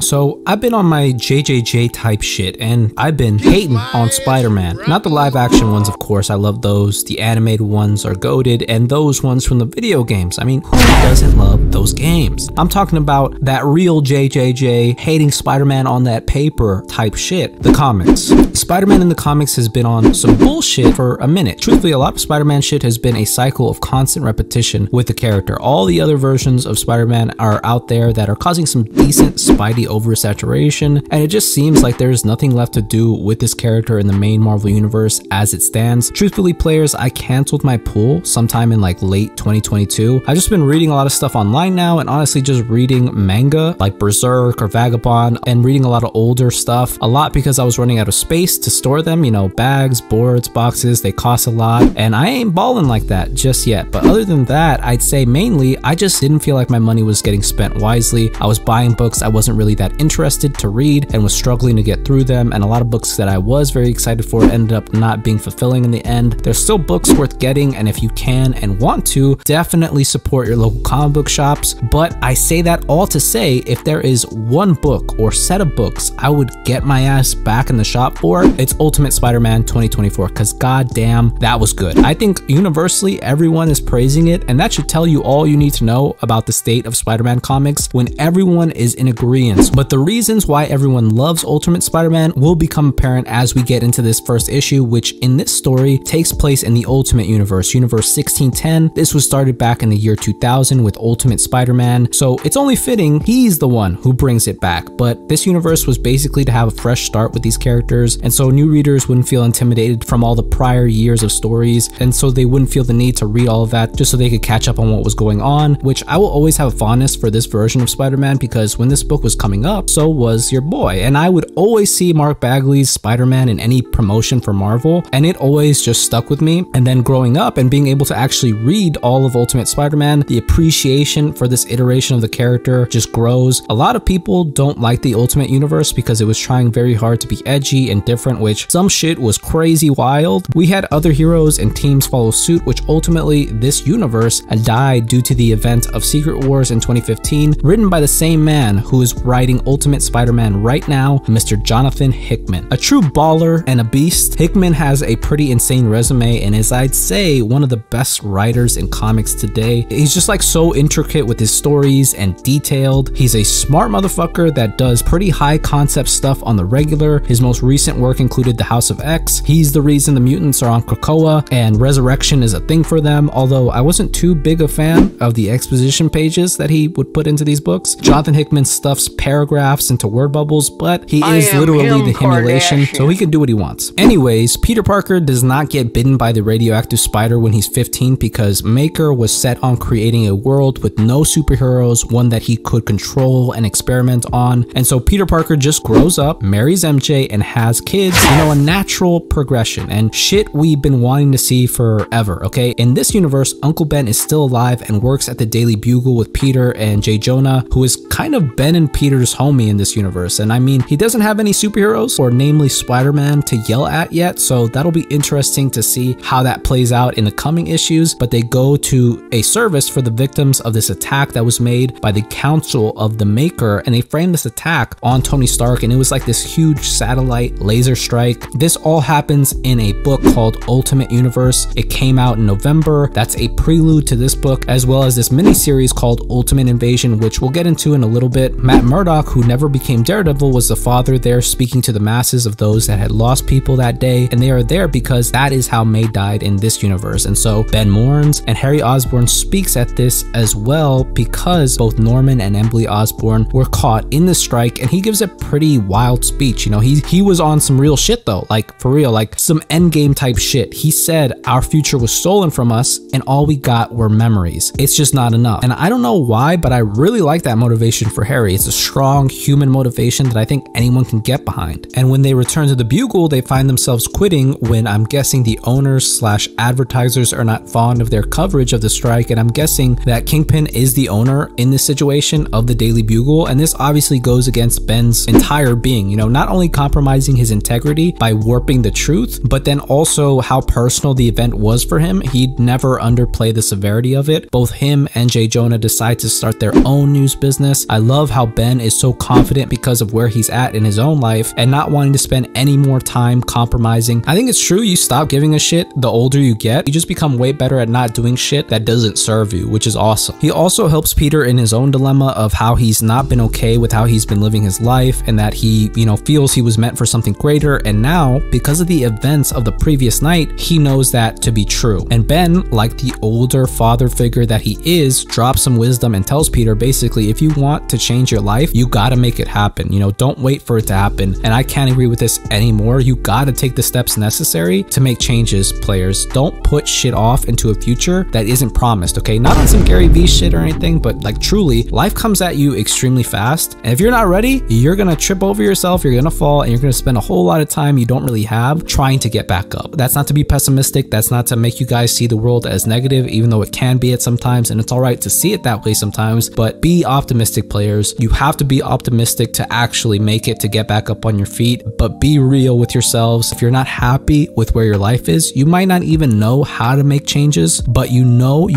So I've been on my JJJ type shit and I've been hating on Spider-Man. Not the live action ones, of course, I love those. The animated ones are goated, and those ones from the video games. I mean, who doesn't love those games? I'm talking about that real JJJ hating Spider-Man on that paper type shit. The comics. Spider-Man in the comics has been on some bullshit for a minute. Truthfully, a lot of Spider-Man shit has been a cycle of constant repetition with the character. All the other versions of Spider-Man are out there that are causing some decent Spidey oversaturation, and it just seems like there's nothing left to do with this character in the main Marvel universe as it stands. Truthfully, players, I canceled my pool sometime in like late 2022. I've just been reading a lot of stuff online now, and honestly just reading manga like Berserk or Vagabond, and reading a lot of older stuff, a lot because I was running out of space to store them. You know, bags, boards, boxes, they cost a lot, and I ain't balling like that just yet. But other than that, I'd say mainly I just didn't feel like my money was getting spent wisely. I was buying books I wasn't really that interested to read and was struggling to get through them, and a lot of books that I was very excited for ended up not being fulfilling in the end. There's still books worth getting, and if you can and want to, definitely support your local comic book shops. But I say that all to say, if there is one book or set of books I would get my ass back in the shop for, it's Ultimate Spider-Man 2024, because goddamn, that was good. I think universally everyone is praising it, and that should tell you all you need to know about the state of Spider-Man comics when everyone is in agreement. But the reasons why everyone loves Ultimate Spider-Man will become apparent as we get into this first issue, which in this story takes place in the Ultimate Universe, Universe 1610. This was started back in the year 2000 with Ultimate Spider-Man, so it's only fitting he's the one who brings it back. But this universe was basically to have a fresh start with these characters, and so new readers wouldn't feel intimidated from all the prior years of stories, and so they wouldn't feel the need to read all of that just so they could catch up on what was going on, which I will always have a fondness for this version of Spider-Man, because when this book was coming up, so was your boy, and I would always see Mark Bagley's Spider-Man in any promotion for Marvel, and it always just stuck with me. And then growing up and being able to actually read all of Ultimate Spider-Man, the appreciation for this iteration of the character just grows. A lot of people don't like the Ultimate Universe because it was trying very hard to be edgy and different, which some shit was crazy wild. We had other heroes and teams follow suit, which ultimately this universe died due to the event of Secret Wars in 2015, written by the same man who is writing Ultimate Spider-Man right now, Mr. Jonathon Hickman. A true baller and a beast, Hickman has a pretty insane resume and is, I'd say, one of the best writers in comics today. He's just like so intricate with his stories and detailed. He's a smart motherfucker that does pretty high concept stuff on the regular. His most recent work included the House of X. He's the reason the mutants are on Krakoa and resurrection is a thing for them, although I wasn't too big a fan of the exposition pages that he would put into these books. Jonathon Hickman stuffs paragraphs into word bubbles, but he is literally the Himmulation, so he can do what he wants. Anyways, Peter Parker does not get bitten by the radioactive spider when he's 15 because Maker was set on creating a world with no superheroes, one that he could control and experiment on. And so Peter Parker just grows up, marries MJ, and has kids, you know, a natural progression and shit we've been wanting to see forever, okay? In this universe, Uncle Ben is still alive and works at the Daily Bugle with Peter and J. Jonah, who is kind of Ben and Peter's homie in this universe. And I mean, he doesn't have any superheroes, or namely Spider-Man, to yell at yet, so that'll be interesting to see how that plays out in the coming issues. But they go to a service for the victims of this attack that was made by the Council of the Maker, and they framed this attack on Tony Stark, and it was like this huge satellite laser strike. This all happens in a book called Ultimate Universe. It came out in November. That's a prelude to this book, as well as this mini-series called Ultimate Invasion, which we'll get into in a little bit. Matt Murdock, who never became Daredevil, was the father there speaking to the masses of those that had lost people that day, and they are there because that is how May died in this universe. And so Ben mourns, and Harry Osborn speaks at this as well because both Norman and Emily Osborn were caught in the strike, and he gives a pretty wild speech. You know, he was on some real shit though, like for real, like some endgame type shit. He said our future was stolen from us and all we got were memories. It's just not enough. And I don't know why, but I really like that motivation for Harry. It's a strong human motivation that I think anyone can get behind. And when they return to the Bugle, they find themselves quitting when I'm guessing the owners slash advertisers are not fond of their coverage of the strike, and I'm guessing that Kingpin is the owner in this situation of the Daily Bugle, and this obviously goes against Ben's entire being, you know, not only compromising his integrity by warping the truth, but then also how personal the event was for him. He'd never underplay the severity of it. Both him and J. Jonah decide to start their own news business. I love how Ben is is so confident because of where he's at in his own life and not wanting to spend any more time compromising. I think it's true, you stop giving a shit the older you get. You just become way better at not doing shit that doesn't serve you, which is awesome. He also helps Peter in his own dilemma of how he's not been okay with how he's been living his life, and that he, feels he was meant for something greater, and now, because of the events of the previous night, he knows that to be true. And Ben, like the older father figure that he is, drops some wisdom and tells Peter basically, if you want to change your life, you gotta make it happen. Don't wait for it to happen. And I can't agree with this anymore. You gotta take the steps necessary to make changes, players. Don't put shit off into a future that isn't promised, okay? Not on some Gary Vee shit or anything, but like truly, life comes at you extremely fast. And if you're not ready, you're gonna trip over yourself, you're gonna fall, and you're gonna spend a whole lot of time you don't really have trying to get back up. That's not to be pessimistic. That's not to make you guys see the world as negative, even though it can be at sometimes, and it's all right to see it that way sometimes, but be optimistic, players. You have to be optimistic to actually make it, to get back up on your feet, but be real with yourselves. If you're not happy with where your life is, you might not even know how to make changes, but you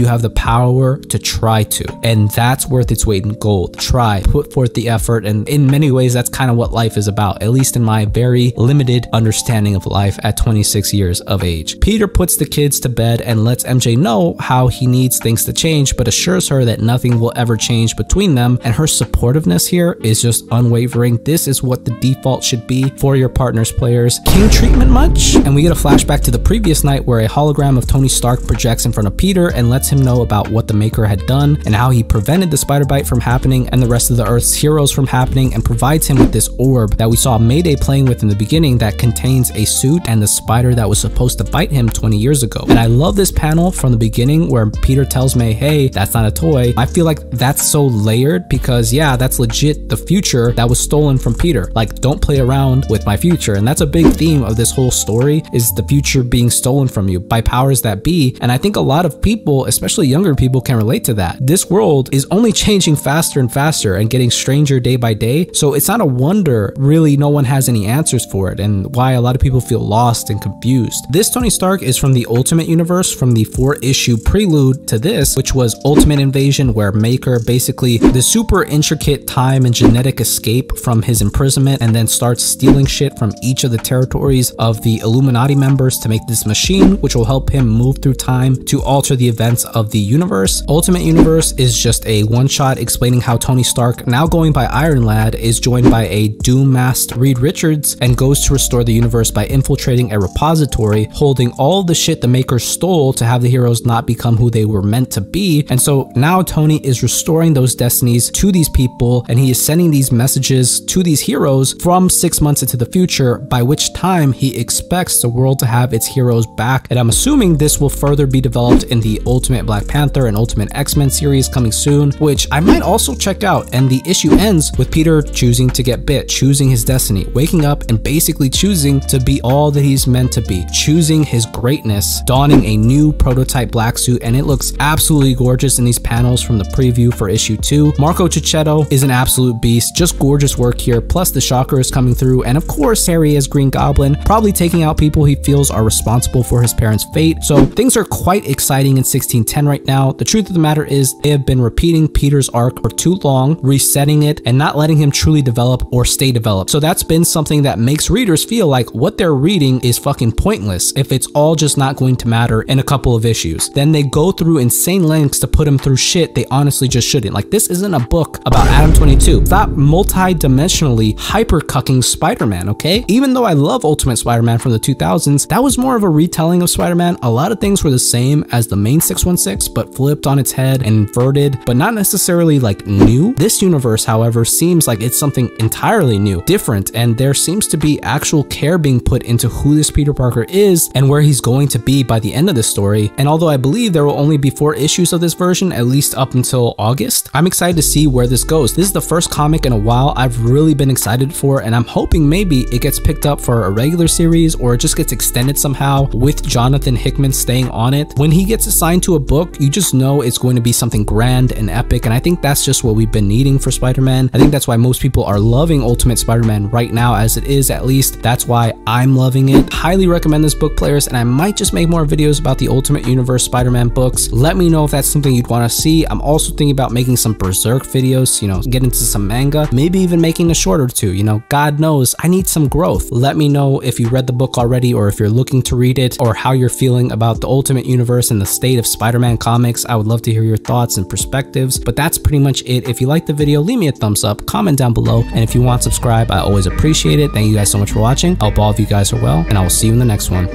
have the power to try to, and that's worth its weight in gold. Try, put forth the effort, and in many ways, that's kind of what life is about, at least in my very limited understanding of life at 26 years of age. Peter puts the kids to bed and lets MJ know how he needs things to change, but assures her that nothing will ever change between them, and her supportiveness here is just unwavering. This is what the default should be for your partners, players. King treatment much? And we get a flashback to the previous night where a hologram of Tony Stark projects in front of Peter and lets him know about what the Maker had done and how he prevented the spider bite from happening and the rest of the Earth's heroes from happening, and provides him with this orb that we saw Mayday playing with in the beginning that contains a suit and the spider that was supposed to bite him 20 years ago. And I love this panel from the beginning where Peter tells May, hey, that's not a toy. I feel like that's so layered because yeah, that's legit the future that was stolen from Peter. Like, don't play around with my future. And that's a big theme of this whole story, is the future being stolen from you by powers that be. And I think a lot of people, especially younger people, can relate to that. This world is only changing faster and faster and getting stranger day by day. So it's not a wonder really no one has any answers for it, and why a lot of people feel lost and confused. This Tony Stark is from the Ultimate Universe, from the 4-issue prelude to this, which was Ultimate Invasion, where Maker basically the super intricate time and genetic escape from his imprisonment, and then starts stealing shit from each of the territories of the Illuminati members to make this machine, which will help him move through time to alter the events of the universe. Ultimate Universe is just a one-shot explaining how Tony Stark, now going by Iron Lad, is joined by a doom-masked Reed Richards and goes to restore the universe by infiltrating a repository holding all the shit the Maker stole to have the heroes not become who they were meant to be. And so now Tony is restoring those destinies to these people, and he is sending these messages to these heroes from 6 months into the future, by which time he expects the world to have its heroes back. And I'm assuming this will further be developed in the Ultimate Black Panther and Ultimate X-Men series coming soon, which I might also check out. And the issue ends with Peter choosing to get bit, choosing his destiny, waking up and basically choosing to be all that he's meant to be, choosing his greatness, donning a new prototype black suit, and it looks absolutely gorgeous in these panels from the preview for issue 2. Marco Cicchetto is an absolute beast, just gorgeous work here, plus the Shocker is coming through, and of course Harry as Green Goblin, probably taking out people he feels are responsible for his parents' fate. So things are quite exciting in 1610 right now. The truth of the matter is they have been repeating Peter's arc for too long, resetting it and not letting him truly develop or stay developed. So that's been something that makes readers feel like what they're reading is fucking pointless if it's all just not going to matter in a couple of issues. Then they go through insane lengths to put him through shit they honestly just shouldn't. Like, this isn't a book about Adam 22. Stop multi-dimensionally hyper-cucking Spider-Man, okay? Even though I love Ultimate Spider-Man from the 2000s, that was more of a retelling of Spider-Man. A lot of things were the same as the main 616, but flipped on its head and inverted, but not necessarily like new. This universe, however, seems like it's something entirely new, different, and there seems to be actual care being put into who this Peter Parker is and where he's going to be by the end of this story. And although I believe there will only be 4 issues of this version, at least up until August, I'm excited to see where this goes. This is the first comic in a while I've really been excited for, and I'm hoping maybe it gets picked up for a regular series or it just gets extended somehow with Jonathon Hickman staying on it. When he gets assigned to a book, you just know it's going to be something grand and epic, and I think that's just what we've been needing for Spider-Man. I think that's why most people are loving Ultimate Spider-Man right now as it is, at least that's why I'm loving it. Highly recommend this book, players, and I might just make more videos about the Ultimate Universe Spider-Man books. Let me know if that's something you'd want to see. I'm also thinking about making some Berserk videos, you know, get into some manga, maybe even making a short or two. You know, God knows, I need some growth. Let me know if you read the book already, or if you're looking to read it, or how you're feeling about the Ultimate Universe and the state of Spider-Man comics. I would love to hear your thoughts and perspectives, but that's pretty much it. If you liked the video, leave me a thumbs up, comment down below, and if you want, subscribe. I always appreciate it. Thank you guys so much for watching. I hope all of you guys are well, and I will see you in the next one.